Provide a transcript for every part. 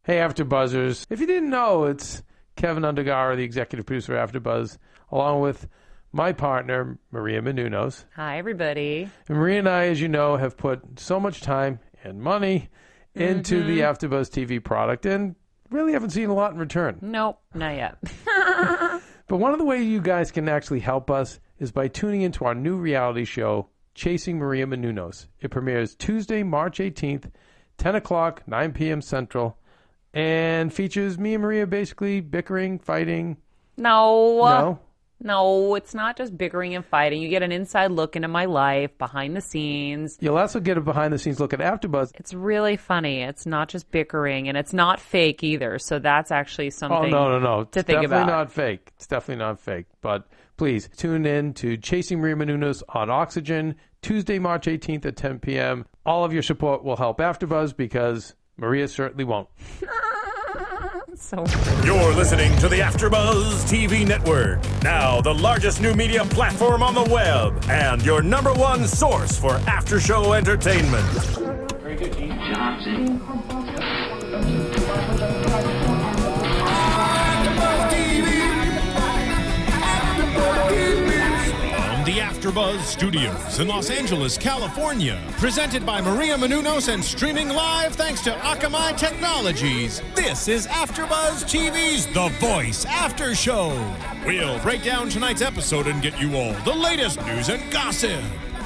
Hey, AfterBuzzers. If you didn't know, it's Kevin Undergaro, the executive producer of AfterBuzz, along with my partner, Maria Menounos. Hi, everybody. And Maria and I, as you know, have put so much time and money into the AfterBuzz TV product and really haven't seen a lot in return. Nope, not yet. But one of the ways you guys can actually help us is by tuning into our new reality show, Chasing Maria Menounos. It premieres Tuesday, March 18th, 10 o'clock, 9 p.m. Central, and features me and Maria basically bickering, fighting. No, it's not just bickering and fighting. You get an inside look into my life, behind the scenes. You'll also get a behind-the-scenes look at AfterBuzz. It's really funny. It's not just bickering, and it's not fake either. So that's actually something no. to think about. It's definitely not fake. It's definitely not fake. But please tune in to Chasing Maria Menounos on Oxygen, Tuesday, March 18th at 10 p.m. All of your support will help AfterBuzz because Maria certainly won't. So You're listening to the AfterBuzz TV network, now the largest new media platform on the web, and your #1 source for after-show entertainment. Very good, Gene. Johnson. The AfterBuzz Studios in Los Angeles, California. Presented by Maria Menounos and streaming live thanks to Akamai Technologies. This is AfterBuzz TV's The Voice After Show. We'll break down tonight's episode and get you all the latest news and gossip.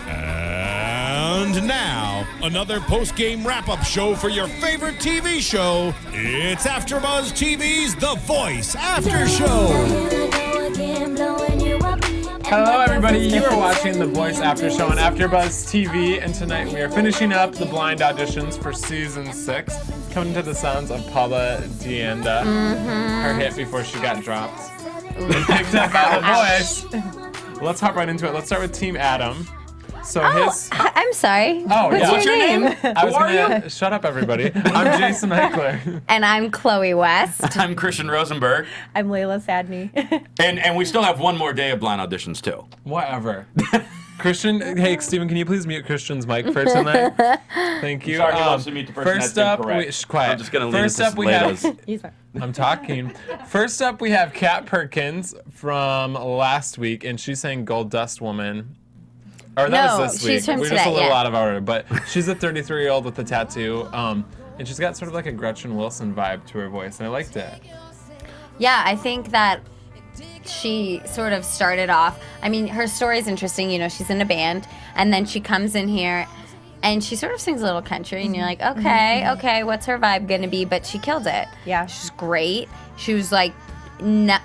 And now, another post-game wrap-up show for your favorite TV show. It's AfterBuzz TV's The Voice After Show. Hello, everybody. You are watching The Voice After Show on AfterBuzz TV, and tonight we are finishing up the blind auditions for Season 6, coming to the sounds of Paula Deanda, her hit before she got dropped, and picked up by The Voice. Let's hop right into it. Let's start with Team Adam. So I'm sorry. Oh, yeah. What's your name? I was gonna shut up, everybody. I'm Jason Ikeler. And I'm Chloe West. I'm Christian Rosenberg. I'm Laila Sadny. And we still have one more day of blind auditions, too. Whatever. Christian, hey, Steven, can you please mute Christian's mic for tonight? Thank you. Sorry, he wants to meet the person first that's up, incorrect. quiet. I'm just going to leave First it up, to we Leila's. have. I'm talking. First up, we have Kat Perkins from last week, and she sang Gold Dust Woman. Or that was this week. She's from We're today, just a little yeah. out of order, but she's a 33-year-old with a tattoo, and she's got sort of like a Gretchen Wilson vibe to her voice, and I liked it. Yeah, I think that she sort of started off, I mean, her story's interesting, you know, she's in a band, and then she comes in here, and she sort of sings a little country, and you're like, okay, what's her vibe gonna be? But she killed it. Yeah. She's great. She was like,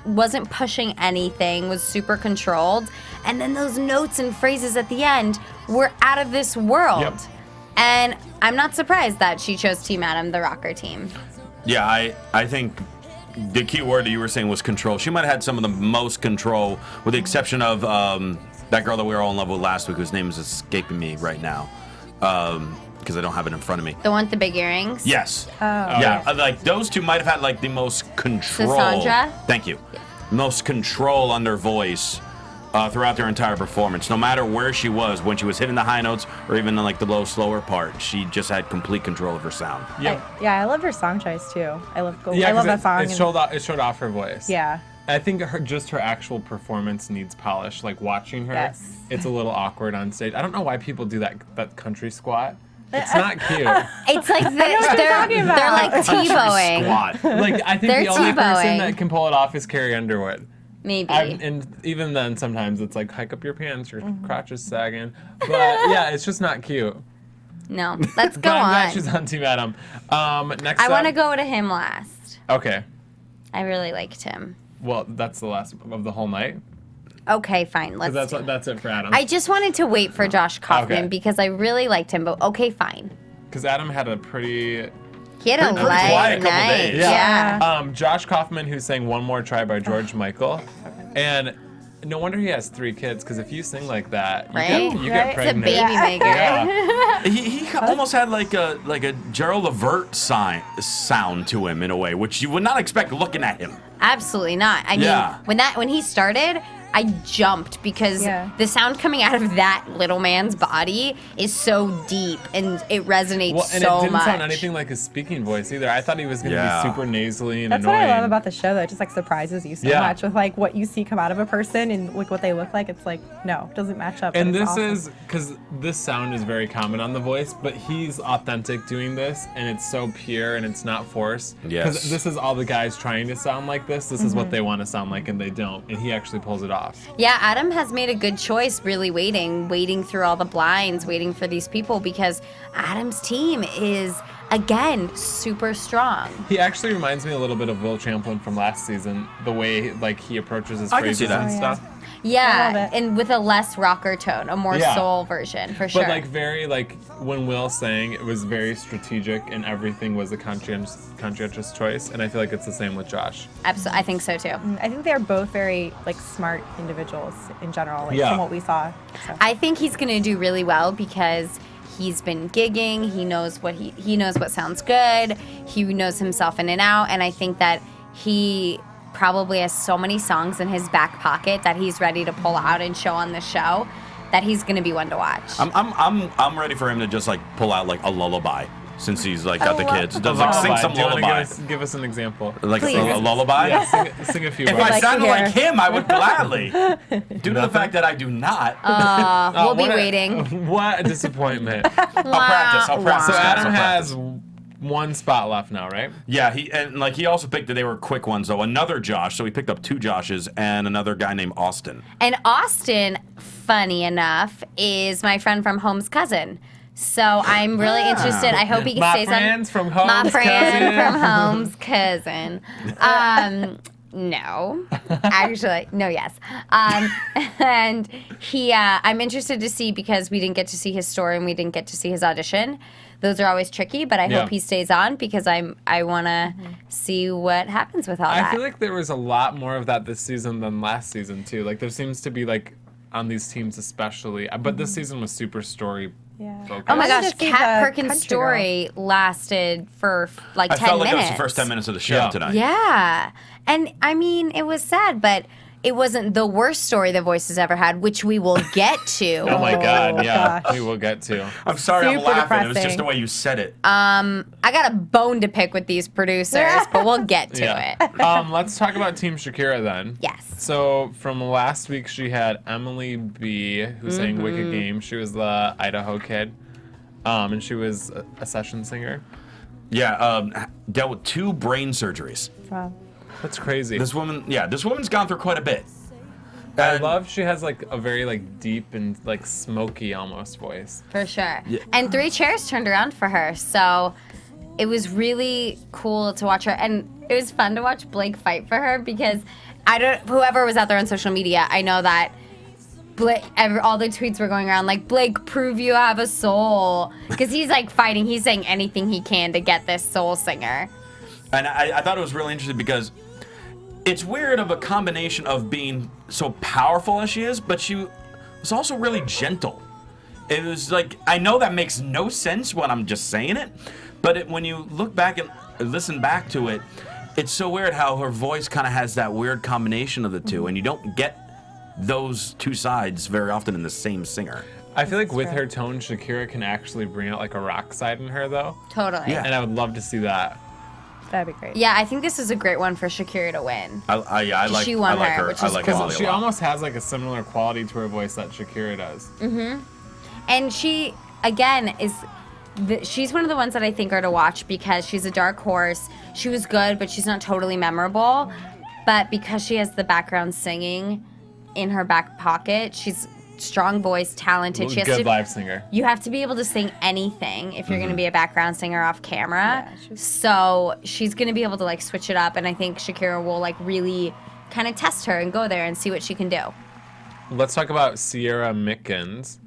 wasn't pushing anything, was super controlled, and then those notes and phrases at the end were out of this world. Yep. And I'm not surprised that she chose Team Adam, the rocker team. Yeah, I think the key word that you were saying was control. She might have had some of the most control, with the exception of that girl that we were all in love with last week, whose name is escaping me right now. Because I don't have it in front of me. The one with the big earrings? Yes. Oh. Yeah, like those two might have had like the most control. Cassandra? Thank you. Most control on their voice throughout their entire performance. No matter where she was, when she was hitting the high notes or even in like the low, slower part, she just had complete control of her sound. Yep. I love her song choice too. I love Yeah, I love 'cause that song. it showed off her voice. Yeah. I think her actual performance needs polish. Like watching her, Yes. it's a little awkward on stage. I don't know why people do that country squat. It's not cute. It's like they're talking about. like T-bowing. Squat. Like I think They're the only person T-bowing. that can pull it off is Carrie Underwood. Maybe. And even then, sometimes it's like hike up your pants, your crotch is sagging. But yeah, it's just not cute. No. Let's But go I'm glad on. she's on Team Adam. Next I up. want to go to him last. Okay. I really liked him. Well, that's the last of the whole night. Okay, fine. 'Cause Let's. that's it for Adam. I just wanted to wait for Josh Kaufman Okay. because I really liked him. But okay, fine. Because Adam had a pretty. He had a Pretty quiet light couple night. days. Yeah. Josh Kaufman, who sang "One More Try" by George Michael, and no wonder he has 3 kids. Because if you sing like that, Right? you get It's a pregnant. baby maker. Yeah. He almost had like a Gerald Levert sound to him in a way, which you would not expect looking at him. Absolutely not. I mean, Yeah. when he started, I jumped because the sound coming out of that little man's body is so deep and it resonates so much. And it didn't sound anything like his speaking voice either. I thought he was going to be super nasally and That's annoying. what I love about the show, though. It just like surprises you so much with like what you see come out of a person and like what they look like. It's like, no, it doesn't match up. And this awesome. is, because this sound is very common on The Voice, but he's authentic doing this, and it's so pure and it's not forced. Because this is all the guys trying to sound like this. This is what they want to sound like, and they don't. And he actually pulls it off. Yeah, Adam has made a good choice really waiting through all the blinds, waiting for these people, because Adam's team is, again, super strong. He actually reminds me a little bit of Will Champlin from last season, the way like he approaches his phrases and stuff. Yeah, and with a less rocker tone, a more soul version, for sure. But like very like when Will sang, it was very strategic and everything was a conscientious choice. And I feel like it's the same with Josh. Absolutely, I think so too. I think they're both very like smart individuals in general, like from what we saw. So. I think he's gonna do really well because he's been gigging. He knows what he knows what sounds good. He knows himself in and out, and I think that he probably has so many songs in his back pocket that he's ready to pull out and show on the show that he's going to be one to watch. I'm ready for him to just like pull out like a lullaby since he's like got the kids. Does like sing some lullaby. Give us an example. Like a lullaby? Yeah, sing a few. If I sounded like him, I would gladly. Due to the fact that I do not. We'll be waiting. What a disappointment. I'll practice. So Adam has one spot left now, right? Yeah, he also picked that they were quick ones though. Another Josh, so he picked up 2 Joshes and another guy named Austin. And Austin, funny enough, is my friend from home's cousin. So I'm really interested. I hope he can say something. My friend from home's cousin. No, actually, no, yes. And he, I'm interested to see because we didn't get to see his story and we didn't get to see his audition. Those are always tricky, but I hope he stays on because I want to see what happens with all that. I feel like there was a lot more of that this season than last season too. Like there seems to be like on these teams especially, but this season was super story. Oh my gosh, Kat Perkins' story lasted for like 10 minutes. I felt like it was the first 10 minutes of the show tonight. Yeah. And I mean, it was sad, but it wasn't the worst story The Voice has ever had, which we will get to. Oh my God, yeah, we will get to. I'm sorry I'm laughing. It was just the way you said it. I got a bone to pick with these producers, but we'll get to it. Let's talk about Team Shakira then. Yes. So from last week, she had Emily B, who sang Wicked Game. She was the Idaho kid, and she was a session singer. Yeah, dealt with 2 brain surgeries. Wow. That's crazy. This woman's gone through quite a bit. I love she has like a very like deep and like smoky almost voice. For sure. Yeah. And 3 chairs turned around for her, so it was really cool to watch her, and it was fun to watch Blake fight for her because whoever was out there on social media, I know that all the tweets were going around like, Blake, prove you have a soul, because he's like fighting, he's saying anything he can to get this soul singer. And I thought it was really interesting because it's weird of a combination of being so powerful as she is, but she was also really gentle. It was like, I know that makes no sense when I'm just saying it, but when you look back and listen back to it, it's so weird how her voice kind of has that weird combination of the two, and you don't get those 2 sides very often in the same singer. I feel like with her tone, Shakira can actually bring out like a rock side in her though. Totally. Yeah. And I would love to see that. That'd be great. Yeah, I think this is a great one for Shakira to win. I like she won her. her, which is cool. She almost has like a similar quality to her voice that Shakira does. Mm-hmm. And she, again, she's one of the ones that I think are to watch because she's a dark horse. She was good, but she's not totally memorable. But because she has the background singing in her back pocket, she's strong voice, talented. She has good live singer. You have to be able to sing anything if you're going to be a background singer off camera. Yeah, so she's going to be able to like switch it up, and I think Shakira will like really kind of test her and go there and see what she can do. Let's talk about Sierra Mickens.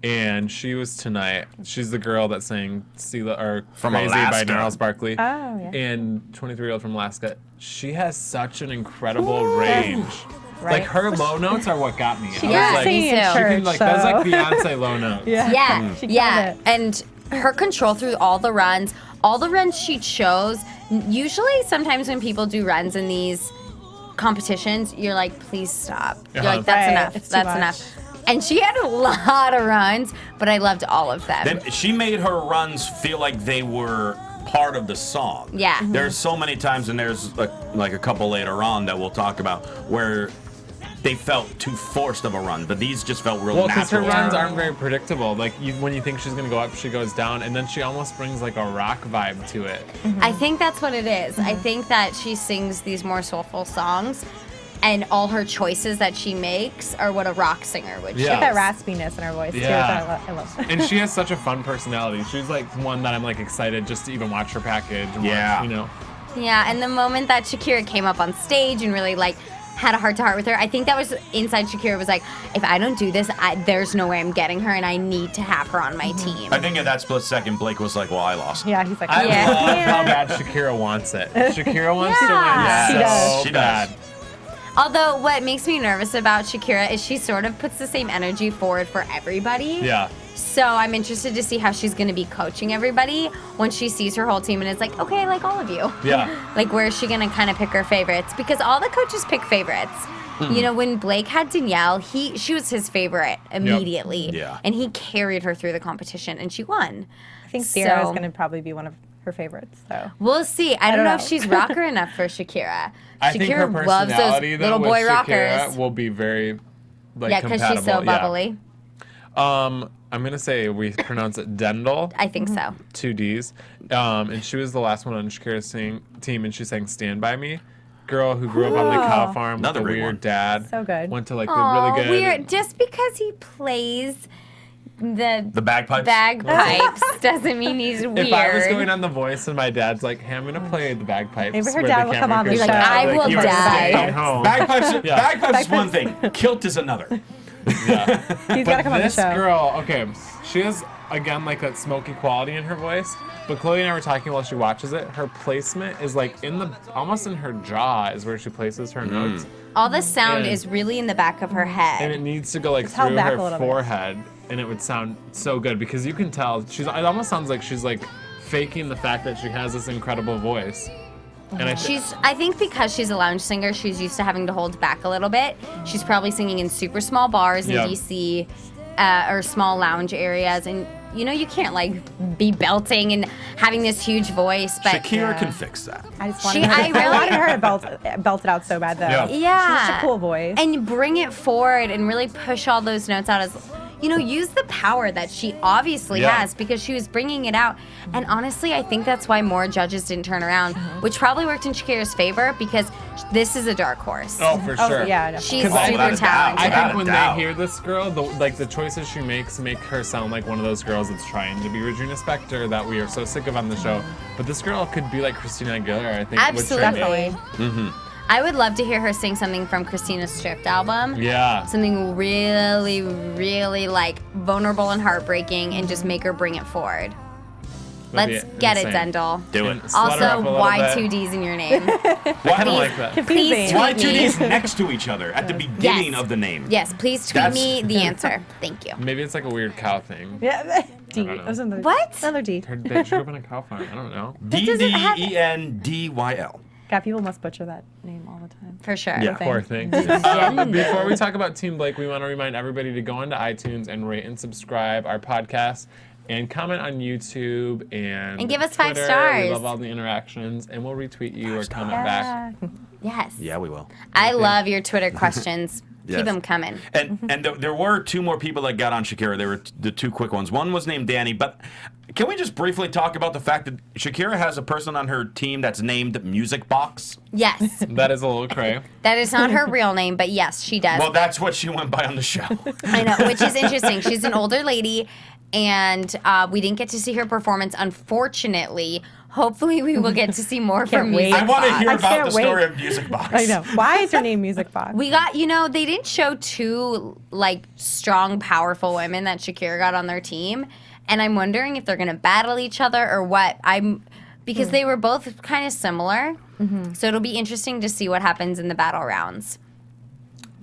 And she was tonight. She's the girl that sang From Crazy Alaska by Gnarls Barkley. Oh, yeah. And 23-year-old from Alaska. She has such an incredible range. Right. Like her low notes are what got me. Yeah, like, me too. That's like Beyonce low notes. Yeah. And her control through all the runs she chose. Usually, sometimes when people do runs in these competitions, you're like, please stop. You're Uh-huh. like, that's Right. enough. It's too That's much. enough. And she had a lot of runs, but I loved all of them. Then she made her runs feel like they were part of the song. Yeah. There's so many times, and there's like a couple later on that we'll talk about, where they felt too forced of a run, but these just felt real Well, because her natural. runs aren't very predictable. Like when you think she's gonna go up, she goes down, and then she almost brings like a rock vibe to it. I think that's what it is. I think that she sings these more soulful songs, and all her choices that she makes are what a rock singer would Yeah. choose. That raspiness in her voice, too, Yeah. that I love. And she has such a fun personality. She's like one that I'm like excited just to even watch her package. And Yeah. watch, you know. Yeah, and the moment that Shakira came up on stage and really like had a heart-to-heart with her, I think that was inside Shakira was like, if I don't do this, there's no way I'm getting her, and I need to have her on my team. I think at that split second, Blake was like, well, I lost. Yeah, he's like, I Yeah. love how bad Shakira wants it. Shakira wants to win Yeah. She so does. She bad. does. Although what makes me nervous about Shakira is she sort of puts the same energy forward for everybody. Yeah. So I'm interested to see how she's going to be coaching everybody once she sees her whole team and it's like, okay, I like all of you. Yeah. Like, where is she going to kind of pick her favorites? Because all the coaches pick favorites. You know, when Blake had Danielle, she was his favorite immediately. Yeah. And he carried her through the competition, and she won. I think Sierra is So- going to probably be one of her favorites, so. We'll see. I don't know if know. she's rocker enough for Shakira. I think her Shakira loves those personality though little with boy Shakira rockers. will be very like Yeah, because compatible. she's so Yeah. bubbly. I'm gonna say we pronounce it Dendel. I think so. 2 D's. And she was the last one on Shakira's team, and she sang "Stand by Me." Girl who grew up on the cow farm Another with a great weird one. dad. So good. Went to like the Aw, really good. weird. Just because he plays the bagpipes? bagpipes doesn't mean he's weird. If I was going on The Voice and my dad's like, "Hey, I'm gonna play the bagpipes," Maybe her where dad the will camera come on the goes show. down, I will you are die. staying home. Bagpipes is one thing. Kilt is another. He's got to come on the This show. girl, okay, she has again like that smoky quality in her voice. But Chloe and I were talking while she watches it. Her placement is like almost in her jaw is where she places her notes, All the sound And- is really in the back of her and head. it needs to go like held through back a her little bit. forehead, and it would sound so good because you can tell it almost sounds like she's like faking the fact that she has this incredible voice. And I think because she's a lounge singer, she's used to having to hold back a little bit. She's probably singing in super small bars in Yeah. DC or small lounge areas, and you know you can't like be belting and having this huge voice. But Shakira can fix that. I just She- wanted her, I really- wanted her to belt it out so bad, though. Yeah. She yeah, has such a cool voice. and bring it forward and really push all those notes out as. You know, use the power that she obviously Yeah. has because she was bringing it out. And honestly, I think that's why more judges didn't turn around, which probably worked in Shakira's favor because this is a dark horse. oh, for sure. Yeah, no. She's 'Cause I- super without a doubt. talented. I Without think a when doubt. they hear this girl, the choices she makes make her sound like one of those girls that's trying to be Regina Spektor that we are so sick of on the show. But this girl could be like Christina Aguilera, I think. with Shakira. Absolutely. I would love to hear her sing something from Christina's Stripped album. Yeah. Something really, really like vulnerable and heartbreaking and just make her bring it forward. That'd Let's be get it, insane. Dendel. Do it. And slut her up a Also, little why bit. 2 D's in your name? I kind of like that. Please Confusing. Why tweet two me. D's next to each other at the beginning Yes. of the name? Yes, please tweet That's- me the answer. Thank you. Maybe it's like a weird cow thing. Yeah, D. don't know. It was another, What? Another D. They grew up in a cow farm. I don't know. DDENDYL. God, people must butcher that name all the time. For sure. Yeah. Poor thing. Before we talk about Team Blake, we want to remind everybody to go onto iTunes and rate and subscribe our podcast and comment on YouTube and give us 5 Twitter. stars. We love all the interactions, and we'll retweet you or comment back. Yes. Yeah, we will. I love your Twitter questions. Yes. Keep them coming. And there were 2 more people that got on Shakira. They were the 2 quick ones. One was named Danny, but can we just briefly talk about the fact that Shakira has a person on her team that's named Music Box? Yes. That is a little cray. That is not her real name, but yes, she does. Well, that's what she went by on the show. I know, which is interesting. She's an older lady, and we didn't get to see her performance, unfortunately. Hopefully, we will get to see more from wait. Music I want to Box. hear I about can't the story wait. of Music Box. I know. Why is her name Music Box? We got, they didn't show 2 like strong, powerful women that Shakira got on their team, and I'm wondering if they're gonna battle each other or what. Because they were both kind of similar, so it'll be interesting to see what happens in the battle rounds.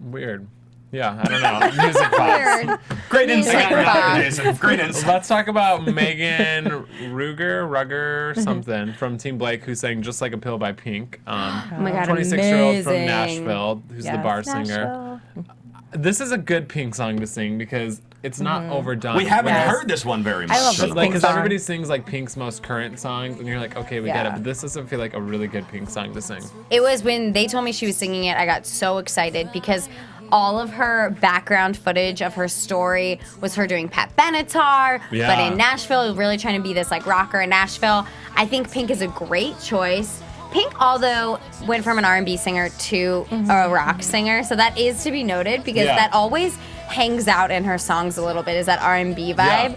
Weird. Yeah, I don't know. Music box. Weird. Great Music insight, box. Jason. Great insight. Let's talk about Megan Rugger, something from Team Blake, who sang "Just Like a Pill" by Pink. Oh my God, 26-year-old from amazing. Nashville, who's the bar singer. This is a good Pink song to sing because it's not overdone. We haven't Yes. heard this one very much. I love this Like, Pink because song. everybody sings like Pink's most current songs, and you're like, okay, we get it. Yeah. But this doesn't feel like a really good Pink song to sing. It was when they told me she was singing it, I got so excited because all of her background footage of her story was her doing Pat Benatar, Yeah. but in Nashville, really trying to be this like rocker in Nashville. I think Pink is a great choice. Pink, although, went from an R&B singer to a rock singer, so that is to be noted because Yeah. that always hangs out in her songs a little bit, is that R&B vibe.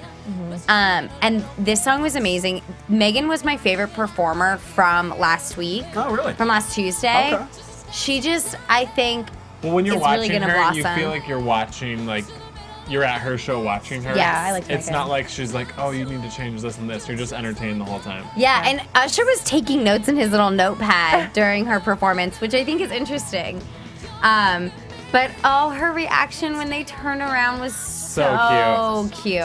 And this song was amazing. Megan was my favorite performer from last week. Oh, really? From last Tuesday. Okay. She just, I think, Well, when you're It's really watching gonna her, you blossom. feel like you're watching, like, you're at her show watching her. Yeah, I like It's Megan. not like she's like, oh, you need to change this and this. You're just entertained the whole time. yeah, and Usher was taking notes in his little notepad during her performance, which I think is interesting. But her reaction when they turned around was so cute.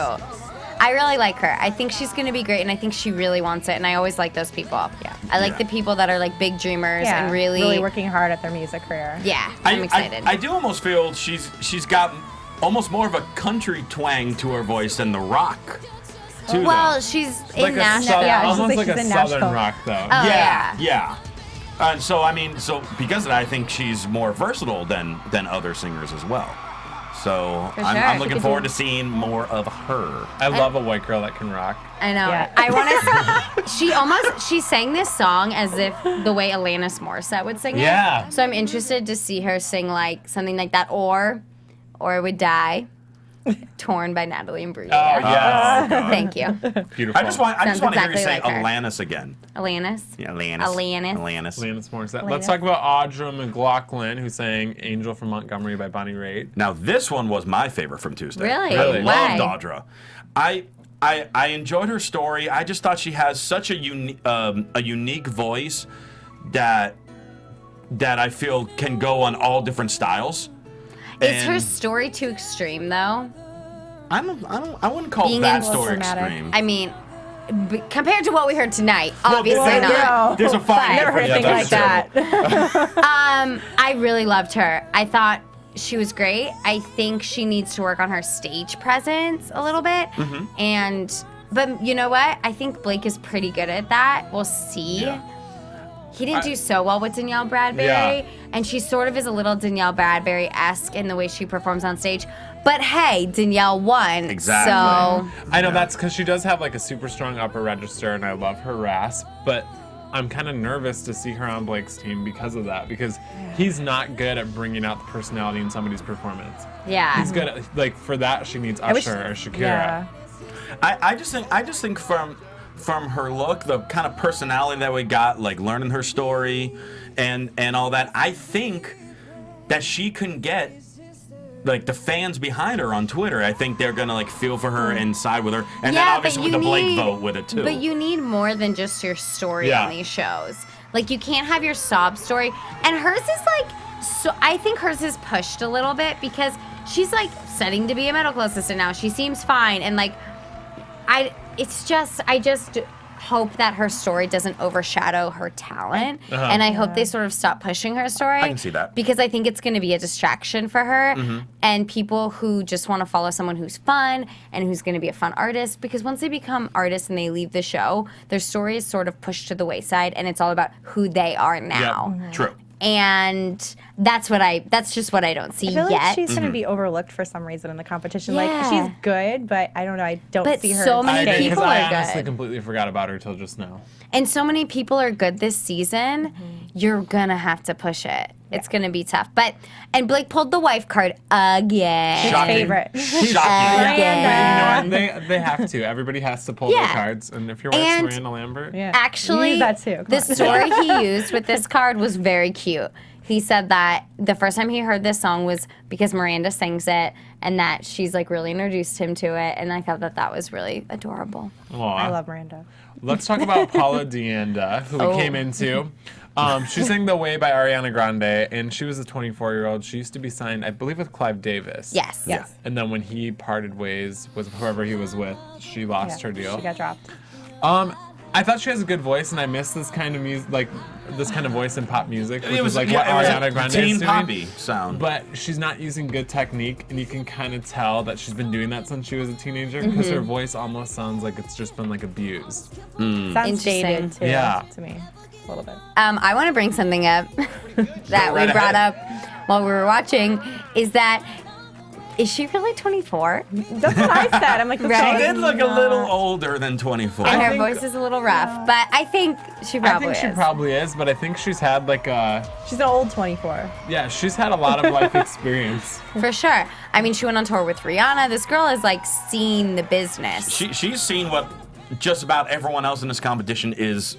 I really like her. I think she's going to be great, and I think she really wants it, and I always like those people. Yeah. I like the people that are like big dreamers Yeah, and really working hard at their music career. Yeah, I'm excited. I do almost feel she's got almost more of a country twang to her voice than the rock. Too, well, though. she's Like in a Nashville. southern, Yeah, she's almost like like she's a in southern Nashville. rock, though. Oh, yeah. And so because of that, I think she's more versatile than other singers as well. So For I'm sure. looking forward to seeing more of her. I love a white girl that can rock. I know. Yeah. I want to. She sang this song as if the way Alanis Morissette would sing it. Yeah. So I'm interested to see her sing like something like that, or Would Die, Torn by Natalie Imbruglia. Oh, yes. Thank you, Beautiful. I just want Sounds to hear you exactly say like her. Alanis again. Alanis. Yeah, Alanis. Alanis. Alanis Morissette. Let's talk about Audra McLaughlin, who sang Angel from Montgomery by Bonnie Raitt. Now this one was my favorite from Tuesday. Really? I Really? loved Why? Audra. I enjoyed her story. I just thought she has such a unique voice that I feel can go on all different styles. Is her And story too extreme though? I wouldn't call Being that in- story dramatic. extreme. I mean, compared to what we heard tonight, obviously Well, not. There's a fine Never heard difference. anything like that. I really loved her. I thought she was great. I think she needs to work on her stage presence a little bit. But you know what? I think Blake is pretty good at that. We'll see. Yeah. He didn't do so well with Danielle Bradbury, Yeah. and she sort of is a little Danielle Bradbury-esque in the way she performs on stage. But hey, Danielle won. Exactly. So I know that's because she does have like a super strong upper register, and I love her rasp, but I'm kind of nervous to see her on Blake's team because of that, because he's not good at bringing out the personality in somebody's performance. yeah. He's good at, like, for that she needs I wish- Usher or Shakira. Yeah. I just think from her look, the kind of personality that we got, like learning her story and all that, I think that she can get like the fans behind her on Twitter. I think they're gonna like feel for her and side with her, and then Yeah, obviously but with the you Blake need- vote with it too. But you need more than just your story Yeah. on these shows. Like you can't have your sob story. And hers is like, so I think hers is pushed a little bit because she's like studying to be a medical assistant now. She seems fine, and like, I just hope that her story doesn't overshadow her talent, and I hope they sort of stop pushing her story. I can see that. Because I think it's going to be a distraction for her and people who just want to follow someone who's fun and who's going to be a fun artist. Because once they become artists and they leave the show, their story is sort of pushed to the wayside, and it's all about who they are now. True. And that's just what I don't see I feel yet. like she's going to be overlooked for some reason in the competition. Like, Yeah. she's good, but I don't know. I don't But see her. so many I agree, people I are honestly good. completely forgot about her till just now. And so many people are good this season, you're gonna have to push it. It's gonna be tough. And Blake pulled the wife card again. Shocking. favorite. Shocking. Again. But you know what? They have to. Everybody has to pull their Yeah. cards. And if you're with And- Miranda Lambert, Yeah. Actually, Use that too. Come the on. story he used with this card was very cute. He said that the first time he heard this song was because Miranda sings it, and that she's like really introduced him to it, and I thought that was really adorable. Aw. I love Miranda. Let's talk about Paula Deanda, who we came into. She sang The Way by Ariana Grande, and she was a 24-year-old. She used to be signed, I believe, with Clive Davis. Yes. Yes. And then when he parted ways with whoever he was with, she lost her deal. She got dropped. I thought she has a good voice, and I miss this kind of music, like this kind of voice in pop music, which It was is like yeah, what it was Ariana a Grande teen is doing. poppy sound. But she's not using good technique, and you can kind of tell that she's been doing that since she was a teenager because her voice almost sounds like it's just been like abused. Sounds Interesting. dated too. Yeah. To me, a little bit. I want to bring something up that right we brought ahead. up while we were watching. Is she really 24? That's what I said. I'm like, Right? She did look a little older than 24. And her think- voice is a little rough, but I think she probably I think she is. probably is, but I think she's had like She's an old 24. yeah, she's had a lot of life experience. For sure. I mean, she went on tour with Rihanna. This girl has like seen the business. She's seen what just about everyone else in this competition is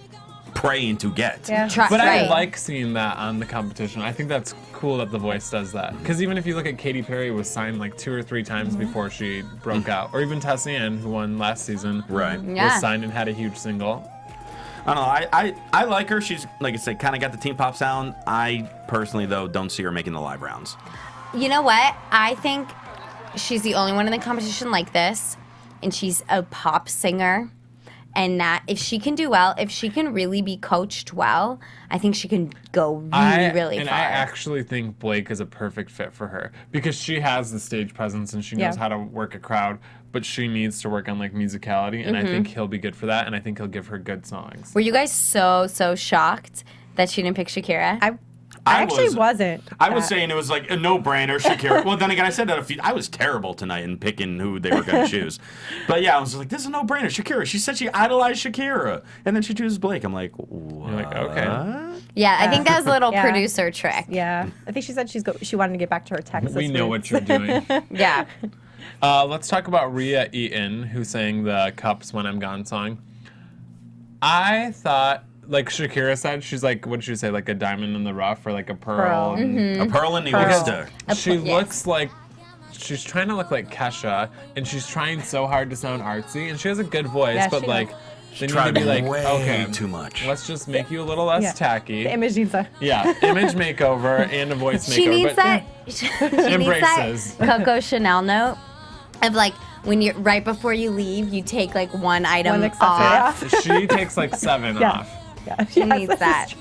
praying to get. Yeah. But I Right. like seeing that on the competition. I think that's cool that The Voice does that. Because even if you look at Katy Perry was signed like 2 or 3 times before she broke out. Or even Tess Ann, who won last season, Right. Yeah. was signed and had a huge single. I don't know. I like her. She's, like I said, kind of got the teen pop sound. I personally, though, don't see her making the live rounds. You know what? I think she's the only one in the competition like this, and she's a pop singer. And that if she can do well, if she can really be coached well, I think she can go really And far. I actually think Blake is a perfect fit for her because she has the stage presence and she knows Yeah. how to work a crowd, but she needs to work on like musicality, and I think he'll be good for that, and I think he'll give her good songs. Were you guys so shocked that she didn't pick Shakira? I actually wasn't. I was saying it was like a no-brainer, Shakira. Well, then again, I said that I was terrible tonight in picking who they were going to choose. But yeah, I was like, this is a no-brainer, Shakira. She said she idolized Shakira, and then she chooses Blake. I'm like, what? You're like, okay. Yeah, I think that was a little Yeah. producer trick. Yeah. I think she said she wanted to get back to her Texas We know what roots. you're doing. Yeah. Let's talk about Rhea Eaton, who sang the Cups When I'm Gone song. I thought, like Shakira said, she's like, what did she say, like a diamond in the rough or like a pearl? A pearl in the Pearl. oyster. She Yes. looks like, she's trying to look like Kesha, and she's trying so hard to sound artsy, and she has a good voice, Yeah, but she like, does. they need to Tried be like, way okay, too much. let's just make you a little less Yeah. tacky. The image needs a. Yeah, image makeover and a voice makeover. She needs but that. She needs that Embraces. Coco Chanel note of like when you're right before you leave, you take like one item One accessory off. off. she takes like 7 Yeah. off. Yeah. She needs that.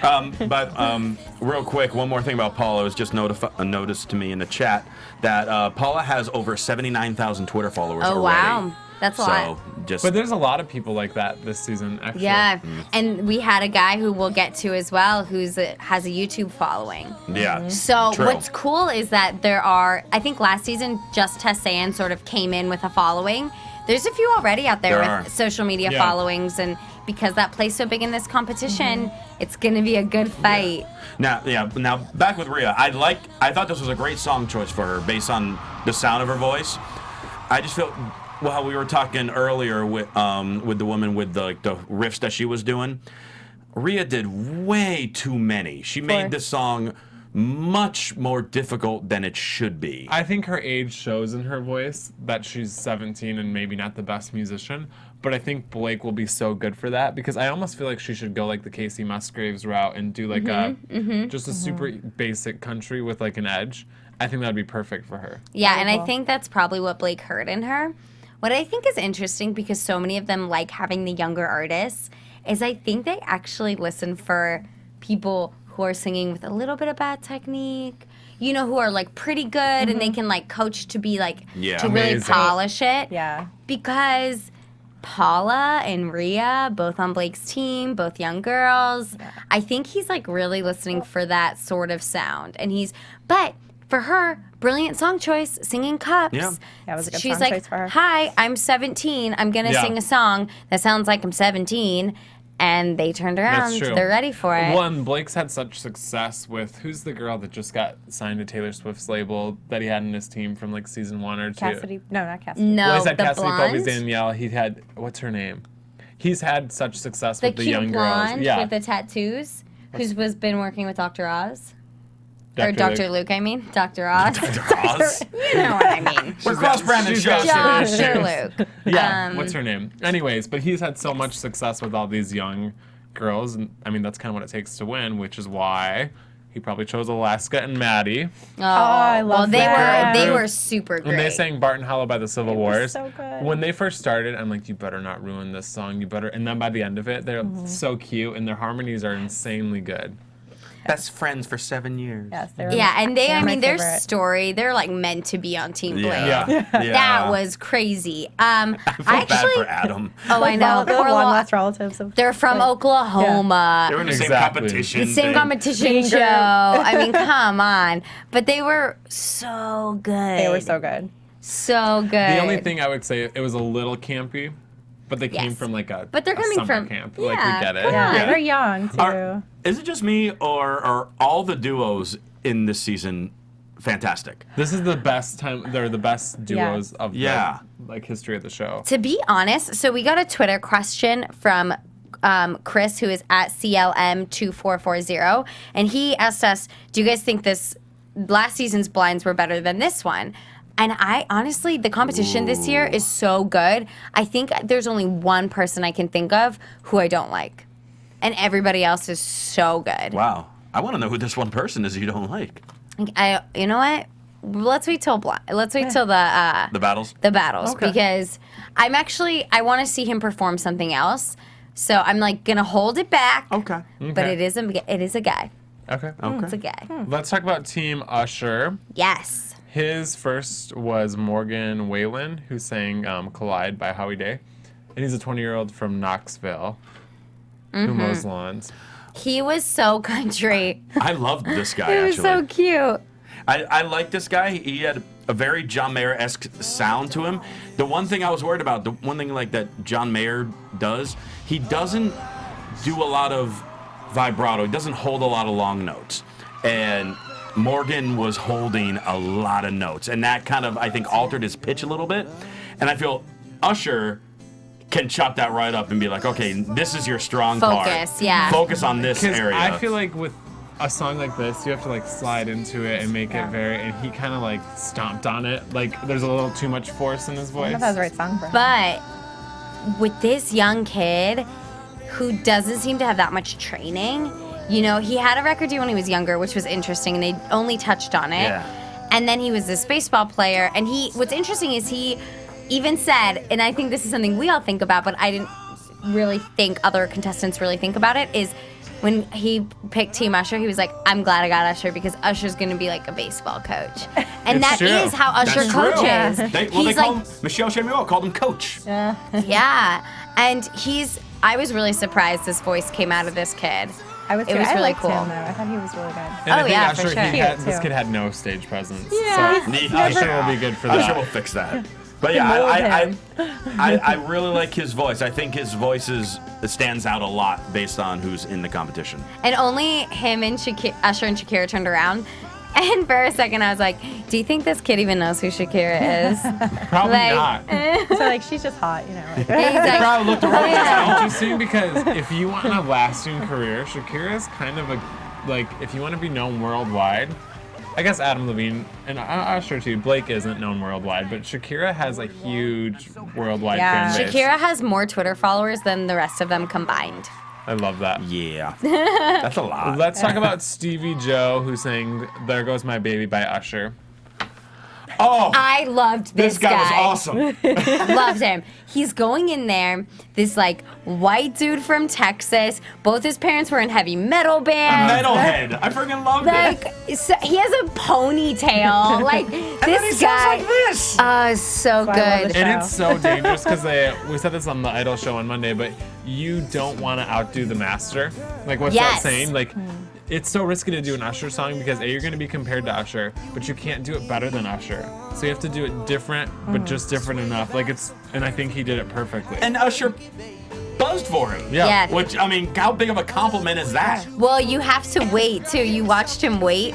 But real quick, one more thing about Paula. It was just noticed to me in the chat that Paula has over 79,000 Twitter followers Oh already. wow, that's a lot. So just But there's a lot of people like that this season, actually. Yeah, and we had a guy who we'll get to as well who's has a YouTube following. yeah. So True. what's cool is that there are, I think last season just Tessan sort of came in with a following. There's a few already out there There with are. social media Yeah. followings, and because that plays so big in this competition, it's gonna be a good fight. Now back with Rhea. I thought this was a great song choice for her based on the sound of her voice. I just feel how we were talking earlier with the woman with the riffs that she was doing. Rhea did way too many. She made this song much more difficult than it should be. I think her age shows in her voice that she's 17 and maybe not the best musician, but I think Blake will be so good for that because I almost feel like she should go like the Casey Musgraves route and do like just a super basic country with like an edge. I think that'd be perfect for her. Yeah, and I cool. think that's probably what Blake heard in her. What I think is interesting, because so many of them like having the younger artists, is I think they actually listen for people who are singing with a little bit of bad technique, you know, who are like pretty good and they can like coach to be like, Yeah. to really Amazing. polish it. Yeah. Because Paula and Rhea, both on Blake's team, both young girls, I think he's like really listening for that sort of sound. And but for her, brilliant song choice, singing Cups. Yeah. That was a good She's song like, choice for her. hi, I'm 17. I'm going to Yeah. sing a song that sounds like I'm 17. And they turned around. That's true. They're ready for it. One, Blake's had such success with, who's the girl that just got signed to Taylor Swift's label that he had in his team from like season 1 or 2? Cassidy. No, not Cassidy. No, Well, he's had the Cassidy blonde, Colby's Danielle. He had, what's her name? He's had such success the with the cute young blonde girls. Yeah. with the tattoos, who's been working with Dr. Oz. Or Dr. Dr. Luke, I mean. Dr. Oz. Oz. You know what I mean. We're cross-branded she's shows got here. Dr. Luke. Yeah, what's her name? Anyways, but he's had so much success with all these young girls. And I mean, that's kind of what it takes to win, which is why he probably chose Alaska and Maddie. Oh, I love that. They were super great. When they sang Barton Hollow by the Civil Wars, so good. when they first started, I'm like, you better not ruin this song. You better. And then by the end of it, they're so cute, and their harmonies are insanely good. Best friends for 7 years. Yes, they were. Yeah, and my their favorite. story, they're like meant to be on Team Blake. Yeah. That was crazy. I feel bad for Adam. Oh, I know. The long lost relatives of. They're from Oklahoma. They were in the same Exactly. competition. The same thing. competition show. I mean, come on. But they were so good. They were so good. So good. The only thing I would say, it was a little campy, but they came Yes. from like a But they're coming summer from- camp. yeah, Like, we get it. Yeah, they're young too. Is it just me, or are all the duos in this season fantastic? This is the best time. They're the best duos of Yeah. the like history of the show. To be honest, so we got a Twitter question from Chris, who is at CLM2440, and he asked us, do you guys think this last season's blinds were better than this one? And I honestly, the competition this year is so good. I think there's only one person I can think of who I don't like. And everybody else is so good. Wow. I want to know who this one person is you don't like. You know what? Let's wait till the The battles? the battles Okay. because I want to see him perform something else. So I'm like gonna hold it back. Okay. But it is a guy. Okay. It's a guy. Let's talk about Team Usher. Yes. His first was Morgan Whalen, who sang Collide by Howie Day. And he's a 20-year-old from Knoxville who mows lawns. He was so country. I loved this guy, He was actually. so cute. I like this guy. He had a very John Mayer-esque sound to him. The one thing I was worried about, the one thing like that John Mayer does, he doesn't do a lot of vibrato. He doesn't hold a lot of long notes. And Morgan was holding a lot of notes. And that kind of, I think, altered his pitch a little bit. And I feel Usher can chop that right up and be like, okay, this is your strong part. Focus, yeah. Focus on this Because area. I feel like with a song like this, you have to like slide into it and make it very, and he kind of like stomped on it. Like there's a little too much force in his I voice. don't know if that was the right song for him. But with this young kid who doesn't seem to have that much training, you know, he had a record deal when he was younger, which was interesting, and they only touched on it. Yeah. And then he was this baseball player, and what's interesting is he even said, and I think this is something we all think about, but I didn't really think other contestants really think about it, is when he picked Team Usher, he was like, I'm glad I got Usher because Usher's going to be like a baseball coach. And It's that true. is how Usher That's true. coaches. They He's call like, him, Michelle Chamuel called him Coach. yeah. And I was really surprised this voice came out of this kid. I was It was I really liked cool. him though. I thought he was really good. And I think yeah, for Usher, sure. this Too. kid had no stage presence. Yeah. So Usher will be good for Usher that. will fix that. But yeah, I really like his voice. I think his voice stands out a lot based on who's in the competition. And only him and Usher and Shakira turned around. And for a second, I was like, do you think this kid even knows who Shakira is? Probably Like, not. So like she's just hot, you know. Like, He's like, Probably looked around. yeah. It's interesting because if you want a lasting career, Shakira is kind of if you want to be known worldwide, I guess Adam Levine and Usher too. Blake isn't known worldwide, but Shakira has a huge worldwide Yeah. fan base. Shakira has more Twitter followers than the rest of them combined. I love that. Yeah, that's a lot. Let's talk about Stevie Joe, who sang "There Goes My Baby" by Usher. Oh, I loved this guy was awesome. Loved him. He's going in there, this like white dude from Texas. Both his parents were in heavy metal bands. Metalhead. I freaking loved Like so, he has a ponytail. Like it. And then he this sounds guy. like this. So why I love good. the And it's so dangerous because we said this on the Idol show on Monday, but you don't want to outdo the master. Like what's that Yes. saying? Like it's so risky to do an Usher song because you're going to be compared to Usher, but you can't do it better than Usher. So you have to do it different, but just different enough. And I think he did it perfectly. And Usher buzzed for him. Yeah. Which, I mean, how big of a compliment is that? Well, you have to wait too. You watched him wait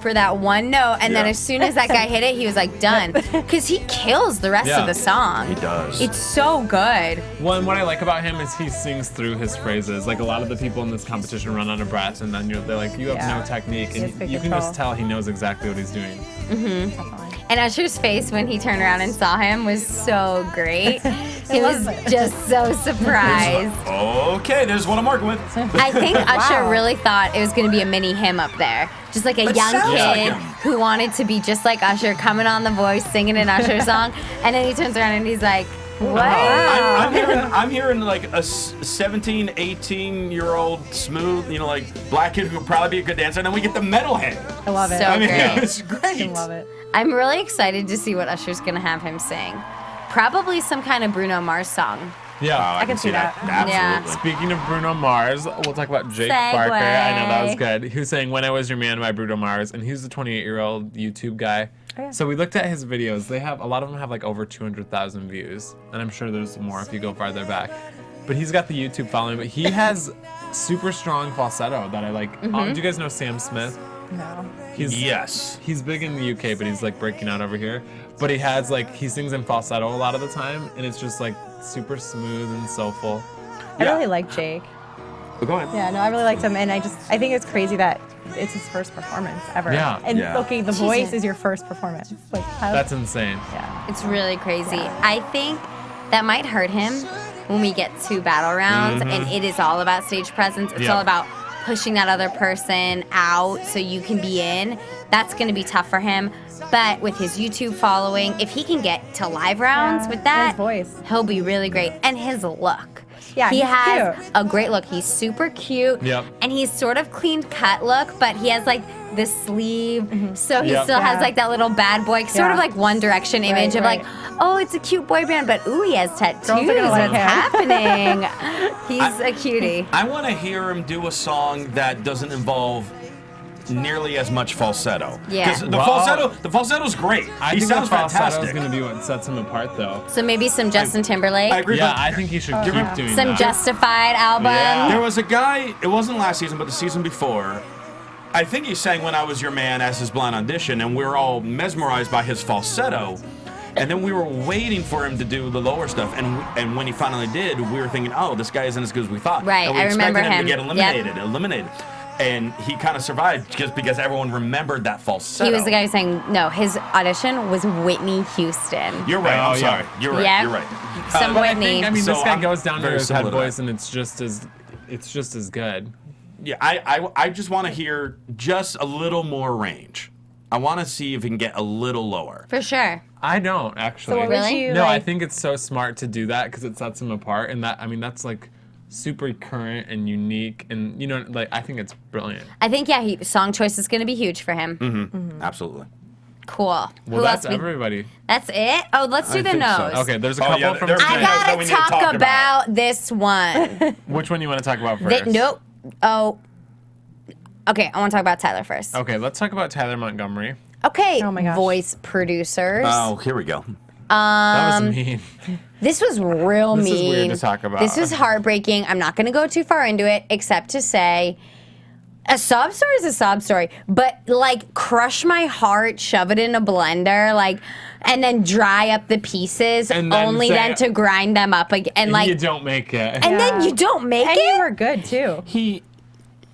for that one note, and then Yeah. as soon as that guy hit it, he was like done. Because he kills the rest Yeah. of the song. He does. It's so good. Well, and what I like about him is he sings through his phrases. Like a lot of the people in this competition run out of breath, and then they're like, you have Yeah. no technique. He has And good you can control. just tell he knows exactly what he's doing. Definitely. And Usher's face when he turned around and saw him was so great. He was just so surprised. Okay, there's what I'm working with. I think Usher really thought it was going to be a mini him up there. Just like a young sounds kid like him. who wanted to be just like Usher, coming on The Voice, singing an Usher song. And then he turns around and he's like, what? I'm hearing like a 17, 18-year-old smooth, like black kid who would probably be a good dancer, and then we get the metalhead. I love it. So I mean, great. it's great. I love it. I'm really excited to see what Usher's going to have him sing. Probably some kind of Bruno Mars song. Yeah. I can see that. Absolutely. Speaking of Bruno Mars, we'll talk about Jake Segue. Barker. I know that was good. He was saying "When I Was Your Man" by Bruno Mars, and he's the 28-year-old YouTube guy. Oh, yeah. So we looked at his videos. A lot of them have like over 200,000 views, and I'm sure there's more if you go farther back. But he's got the YouTube following. But he has super strong falsetto that I like. Do you guys know Sam Smith? No. Yes. He's big in the UK, but he's like breaking out over here. But he sings in falsetto a lot of the time, and it's just like super smooth and soulful. I really like Jake. Go ahead. Yeah, no, I really liked him, and I think it's crazy that it's his first performance ever. Yeah. And Yeah. okay, The Voice is your first performance. Like, That's insane. yeah. It's really crazy. I think that might hurt him when we get to battle rounds, and it is all about stage presence. It's Yeah. all about pushing that other person out so you can be in. That's going to be tough for him. But with his YouTube following, if he can get to live rounds with that, his voice. he'll be really great. And his look. Yeah, he he's has cute. a great look. He's super cute. Yep. And he's sort of clean cut look, but he has like this sleeve. So he Yep. still has Yeah. like that little bad boy, sort of Yeah. like One Direction image of right. like, oh, it's a cute boy band, but ooh, he has tattoos. Girls are gonna like What's him. happening? He's a cutie. I want to hear him do a song that doesn't involve nearly as much falsetto. Yeah. 'Cause Well, the falsetto's great. I He think sounds the falsetto is fantastic. going to be what sets him apart, though. So maybe some Justin Timberlake, I agree. Yeah, but I think he should keep doing some that. Justified album. Yeah. there was a guy, it wasn't last season, but the season before. I think he sang "When I Was Your Man" as his blind audition, and we were all mesmerized by his falsetto. And then we were waiting for him to do the lower stuff, and when he finally did, we were thinking, oh, this guy isn't as good as we thought. Right, and we I remember expected him. to get eliminated. And he kind of survived just because everyone remembered that falsetto. He was the guy saying, no, his audition was Whitney Houston. You're right. Oh, I'm yeah. sorry. You're right. Yep. You're right. Some But Whitney. I mean, So this guy I'm goes down to very his similar head to that. voice, and it's just as good. Yeah, I just want to hear just a little more range. I want to see if he can get a little lower. For sure. I don't actually. So what Really? would you No, I like? think it's so smart to do that because it sets him apart, and that's like super current and unique, and I think it's brilliant. I think, yeah, song choice is going to be huge for him. Mm-hmm. Absolutely. Cool. Well, Who that's else? everybody. That's it? Oh, let's do I the think so. nose. Okay, there's a Oh, couple yeah, from. there's I the nose that gotta we need to talk talk about this one. Which one you want to talk about first? Nope. Oh. Okay, I want to talk about Tyler first. Okay, let's talk about Tyler Montgomery. Okay, Oh my gosh. voice producers. Oh, here we go. That was mean. This was real This is mean. weird to talk about. This was heartbreaking. I'm not going to go too far into it, except to say a sob story is a sob story, but like crush my heart, shove it in a blender, like, and then dry up the pieces, And then only say- then to grind them up again, and like, you don't make it. and then Yeah. you don't make And it. you were good too. He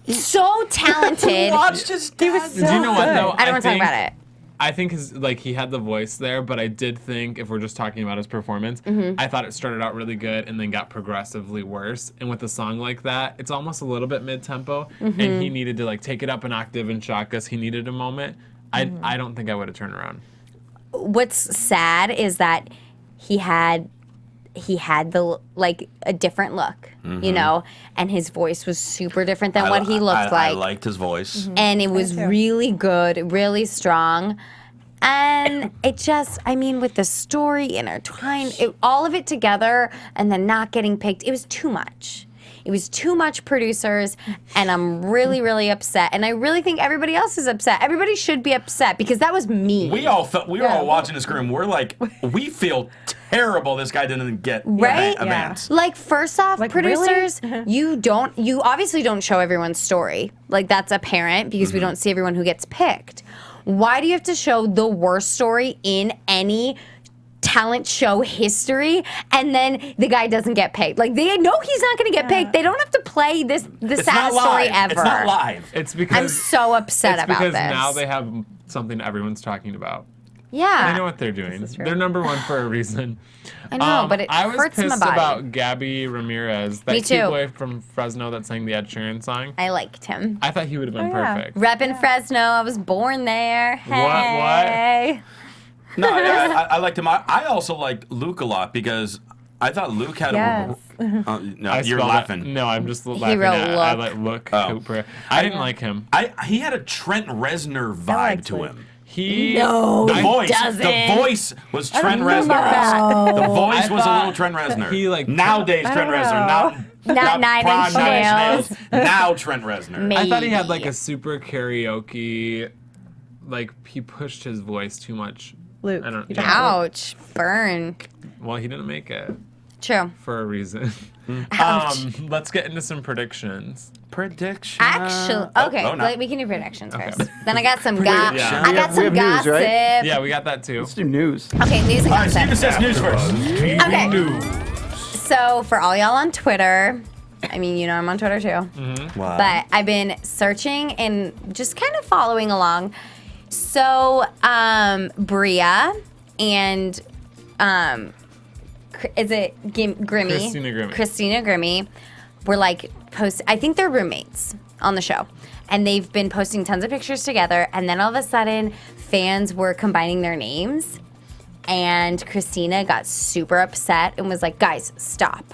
So talented. watched his dad. He was so Do you know what good. though? I don't want to talk think- about it. I think he had the voice there, but I did think if we're just talking about his performance, I thought it started out really good and then got progressively worse. And with a song like that, it's almost a little bit mid-tempo, and he needed to like take it up an octave and shock us. He needed a moment. I don't think I would have turned around. What's sad is that he had the like a different look, and his voice was super different than what he looked I like. liked his voice. And it was too. really good, really strong. And it just, I mean, with the story intertwined, all of it together and then not getting picked, it was too much. It was too much producers, and I'm really, really upset. And I really think everybody else is upset. Everybody should be upset because that was mean. We all felt we were all watching the screen. We're like, we feel terrible. This guy didn't get Right? advance. Like, first off, Like, producers, you obviously don't show everyone's story. Like, that's apparent because we don't see everyone who gets picked. Why do you have to show the worst story in any talent show history and then the guy doesn't get picked? Like, they know he's not going to get picked. They don't have to play the It's saddest not story live. ever. It's not live. It's because I'm so upset it's about because this. now they have something everyone's talking about. Yeah. They know what they're doing. is true. They're number one for a reason. I know, but it I was hurts my pissed body. about Gabby Ramirez, that Me cute too. boy from Fresno that sang the Ed Sheeran song. I liked him. I thought he would have been yeah. perfect. Reppin' Fresno. I was born there. Hey. No, I liked him. I also liked Luke a lot because I thought Luke had Yes. no, I you're spelled laughing. It. No, I'm just laughing wrote at look. I like Luke Cooper. I didn't like him. He had a Trent Reznor vibe liked to Luke. him. He No, The he voice, doesn't. the voice was Trent don't know Reznor. about The voice I was a thought little Trent Reznor. he, like, nowadays I Trent don't Reznor, know. Not Nine prime Inch Nine Nails. Now Trent Reznor. Maybe. I thought he had like a super karaoke, like he pushed his voice too much. Luke. I don't- you don't yeah. know. Ouch. Burn. Well, he didn't make it True. for a reason. Ouch. Let's get into some predictions. Prediction. Actually, okay, we can do predictions Okay. first. Then I got some Yeah. I got We some have news, gossip. right? Yeah, we got that too. Let's do news. Okay, news and All right, Steven gossip. says news first. Okay. So for all y'all on Twitter, I mean, you know I'm on Twitter too. Wow. But I've been searching and just kind of following along. So, Bria and is it Grimmy? Christina Grimmy were like I think they're roommates on the show. And they've been posting tons of pictures together. And then all of a sudden, fans were combining their names. And Christina got super upset and was like, guys, stop.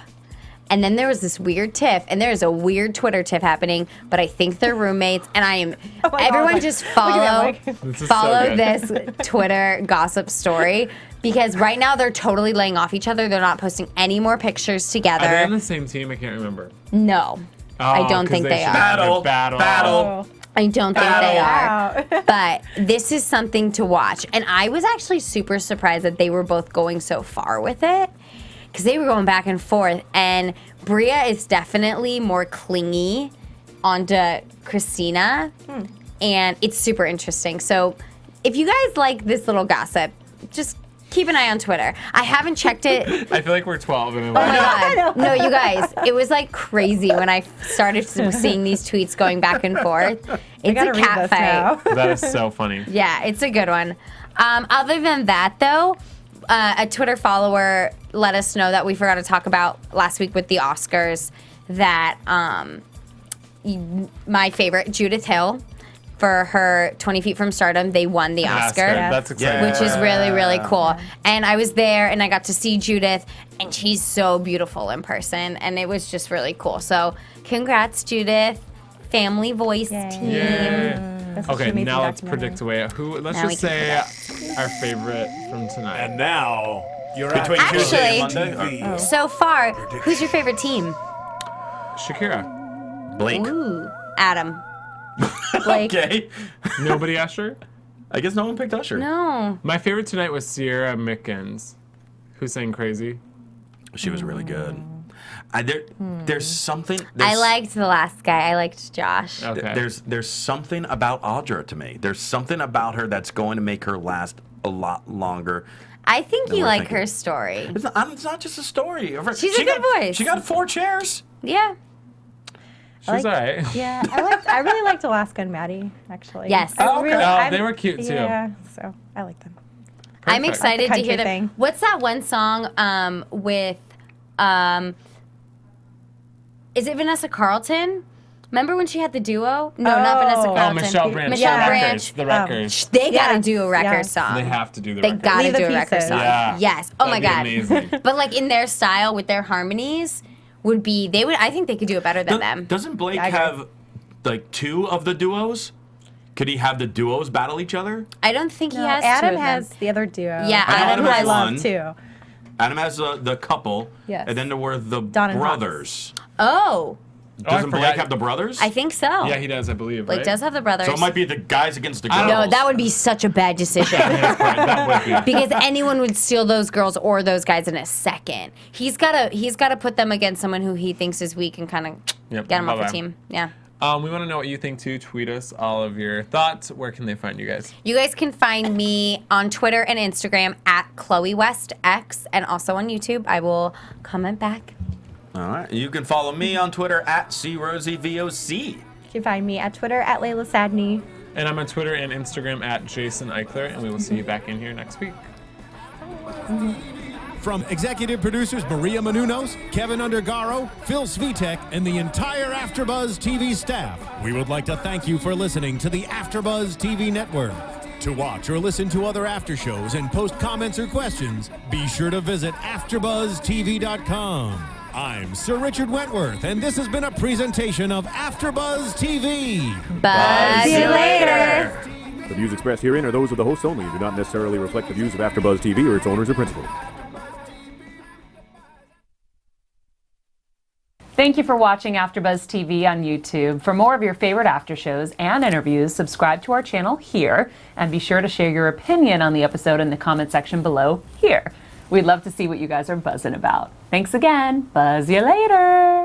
And then there was this weird tiff, and there's a weird Twitter tiff happening, but I think they're roommates, and I am, everyone just follow This is so good. this Twitter gossip story, because right now they're totally laying off each other. They're not posting any more pictures Are they together. on the same team? I can't remember. No, I don't 'cause think they should are. have their Battle. Oh. I don't think they are. Wow. But this is something to watch. And I was actually super surprised that they were both going so far with it, because they were going back and forth. And Bria is definitely more clingy onto Christina. And it's super interesting. So if you guys like this little gossip, just keep an eye on Twitter. I haven't checked it. I feel like we're 12 and Oh my God. No, you guys, it was like crazy when I started seeing these tweets going back and forth. It's gotta a read cat this fight. now. That is so funny. Yeah, it's a good one. Other than that, though, a Twitter follower let us know that we forgot to talk about last week with the Oscars that my favorite, Judith Hill, for her 20 Feet from Stardom, they won the Oscar. That's exciting. Which is really, really cool. And I was there and I got to see Judith, and she's so beautiful in person. And it was just really cool. So congrats, Judith. Family Voice team. Yay. That's what Okay, she made now the let's documentary. predict away. Let's Now we just can say our favorite from tonight. And now, you're Between Tuesday and Actually- Monday? So far, who's your favorite team? Shakira. Blake. Ooh, Adam. Blake. Okay. Nobody Usher? I guess no one picked Usher. No. My favorite tonight was Sierra Mickens, who sang Crazy. She was really good. There's something. I liked the last guy. I liked Josh. Okay. There's something about Audra to me. There's something about her that's going to make her last a lot longer. I think Then you we're like thinking- her story. It's not just a story. She's a good voice. She got 4 chairs. Yeah. She was alright. Yeah, I really liked Alaska and Maddie, actually. Yes. I Oh, okay. I'm- they were cute, too. Yeah, so I like them. I'm Perfect. excited to Country hear them. thing. What's that one song with is it Vanessa Carlton? Remember when she had the duo? No, not Vanessa Oh. Carlton. Michelle Branch. Michelle the Branch. Records. The records. They gotta Yes, do a record yes. song. They have to do the They records. gotta Leave the do a record pieces. song. Yeah. Yes. Oh my That'd be God. amazing. But like in their style with their harmonies I think they could do it better than them. Doesn't Blake I agree. have like 2 of the duos? Could he have the duos battle each other? I don't think he No, has Adam two of has them. the other duo. Yeah, I know Adam Adam who I has has one. love too. Adam has the couple. Yes. And then there were the Don and brothers. Oh, Doesn't Blake forgot. have the brothers? I think so. Yeah, he does, I believe. Blake right? does have the brothers. So it might be the guys against the girls. No, that would be such a bad decision. That would be. Because anyone would steal those girls or those guys in a second. He's gotta put them against someone who he thinks is weak and kind of Yep, get him off the bye-bye. team. Yeah. We want to know what you think too. Tweet us all of your thoughts. Where can they find you guys? You guys can find me on Twitter and Instagram at Chloe West X, and also on YouTube. I will comment back. All right. You can follow me on Twitter at CRosieVOC. You can find me at Twitter at Laila Sadny. And I'm on Twitter and Instagram at Jason Ikeler, and we will see you back in here next week. From executive producers Maria Menounos, Kevin Undergaro, Phil Svitek, and the entire AfterBuzz TV staff, we would like to thank you for listening to the AfterBuzz TV network. To watch or listen to other after shows and post comments or questions, be sure to visit AfterBuzzTV.com. I'm Sir Richard Wentworth, and this has been a presentation of AfterBuzz TV. Buzz you later. The views expressed herein are those of the hosts only and do not necessarily reflect the views of AfterBuzz TV or its owners or principals. Thank you for watching AfterBuzz TV on YouTube. For more of your favorite after shows and interviews, subscribe to our channel here, and be sure to share your opinion on the episode in the comment section below here. We'd love to see what you guys are buzzing about. Thanks again. Buzz you later.